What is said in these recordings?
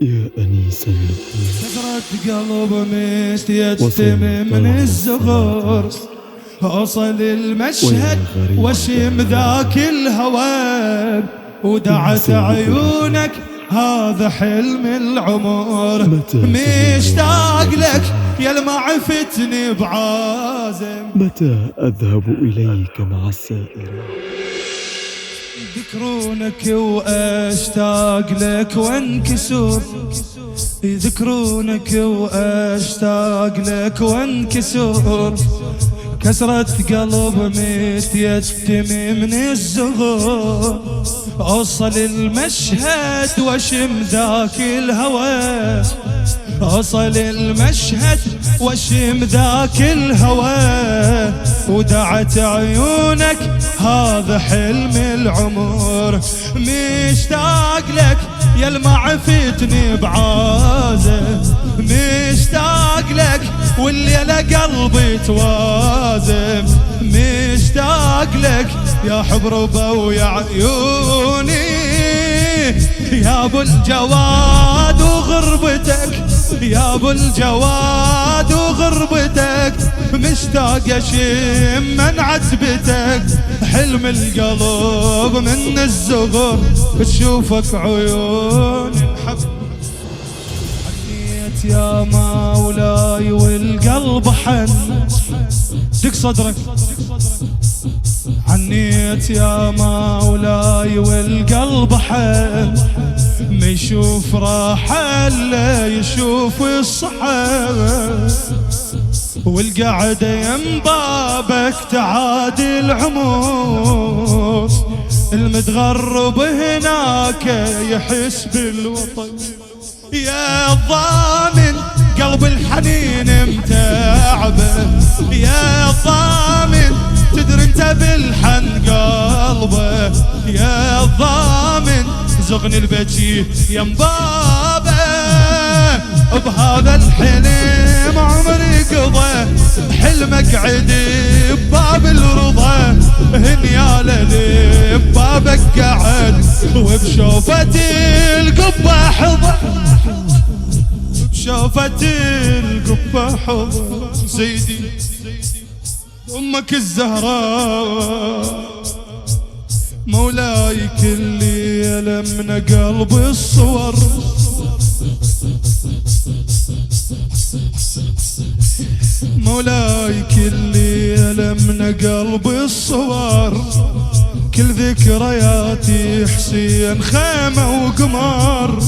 يا أنيس النفوس كسرت قلب مستيتم من الزغور، أوصل المشهد وشم ذاك الهوى، ودعت عيونك هذا حلم العمر، مشتاق لك يا المعفتني بعازم، متى أذهب إليك مع السائرين؟ يذكرونك واشتاق لك وانكسر، يذكرونك واشتاق لك وانكسر، كسرة قلب متيتم من الزغور، اوصل المشهد واشم ذاك الهوى، اوصل المشهد واشم ذاك الهوى، ودعت عيونك هذا حلم العمر، مشتاق لك يا المعفتني بعازم، مشتاق لك والليلة قلبي توازم، مشتاق لك يا حبربة ويا عيوني، يا ابو الجواد وغربتك، يا ابو الجواد وغربتك، مشتاق اشم من عتبتك، حلم القلب من الزغر تشوفك عيوني الحب، حنيت يا مولاي والقلب حن، دق صدرك، حنيت يا مولاي والقلب حن، ما يشوف راحة لا يشوف الصحة، والقعدة يم بابك تعادل عمر، المتغرب هناك يحس بالوطن، يا الضامن قلب الحنين متعبه، يا الضامن تدري انت بالحن قلبه، يا الضامن زغني البكي يم بابه، بهذا الحلم عمري قضى، حلمك عدي بباب الرضا، هنياله لي ببابك قعد، وبشوفة القبة حضر، بشوفة القبة حضر، سيدي أمك الزهراء، مولاي كل ليلة من قلب الصور، مولاي كل ليلة من قلب الصور، كل ذكرياتي حسين خيمة وقمار،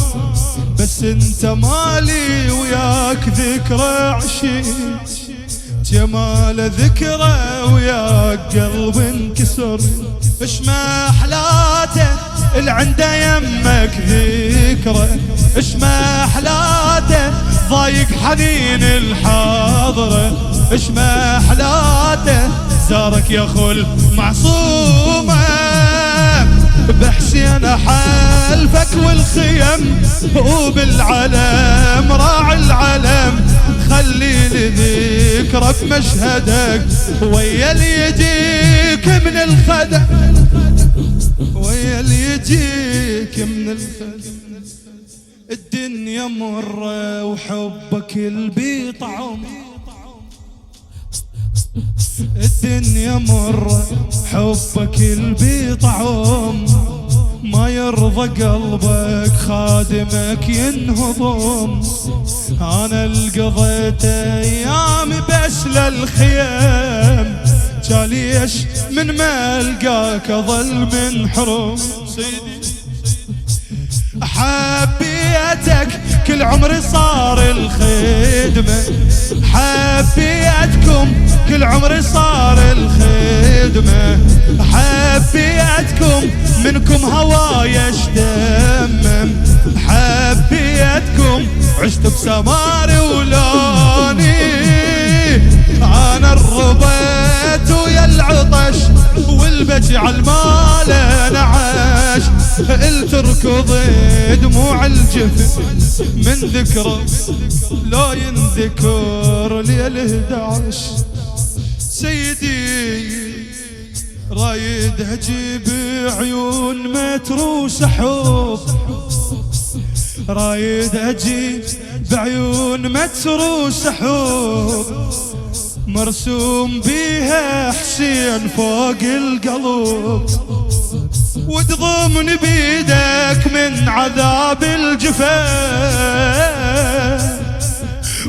بس انت مالي وياك ذكرى عشيت، جمال ذكرى وياك قلب انكسر، اش ما احلاته اللي عنده يمك ذكرى، اش ما احلاته ضايق حنين الحاضرة، اش ما احلاته زارك يا خل معصومة، بحسين حلفك والخيم وبالعلم راعي العلم، خلي لي ذكرى بمشهدك ويا اللي يجيك من الخدم، ويا اللي يجيك من الخدم، الدنيا مرة وحبك البي طعم، الدنيا مرة حبك البي طعم، ما يرضى قلبك خادمك ينهضم، انا القضيت ايامي بس للخيام، جاليش من ما القاك اظل منحرم، سيدي حبيتك كل عمري صار الخدمة، حبيتكم كل عمري صار الخدمة، حبيتكم منكم هوايا اشتمم، حبيتكم عشت بسماري ولوني، انا الربيت ويا العطش والبكي عالمال انعش، التركض دموع الجفن من ذكرى لا ينذكر ليل 11، سيدي رايد اجيب عيون متروس حب، رايد اجي بعيون متروس حب مرسوم بيها حسين فوق القلب وتضمن بيدك من عذاب الجفا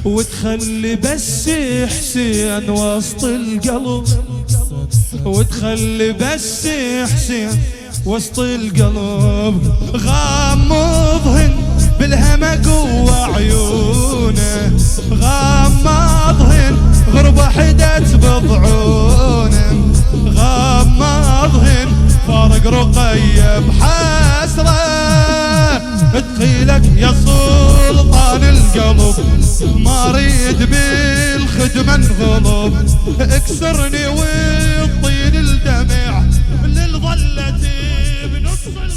وتخلي بس حسين وسط القلب وتخلي بس حسين وسط القلب غمضهن بالهمك وعيونه غمضهن غربة حدت بضعونه غمضهن فارق رقية بحسرة ادخيلك يا سلطان القلب ما اريد بالخدمة انغلب اكسرني والطين الدمع للظلة بنص الغرب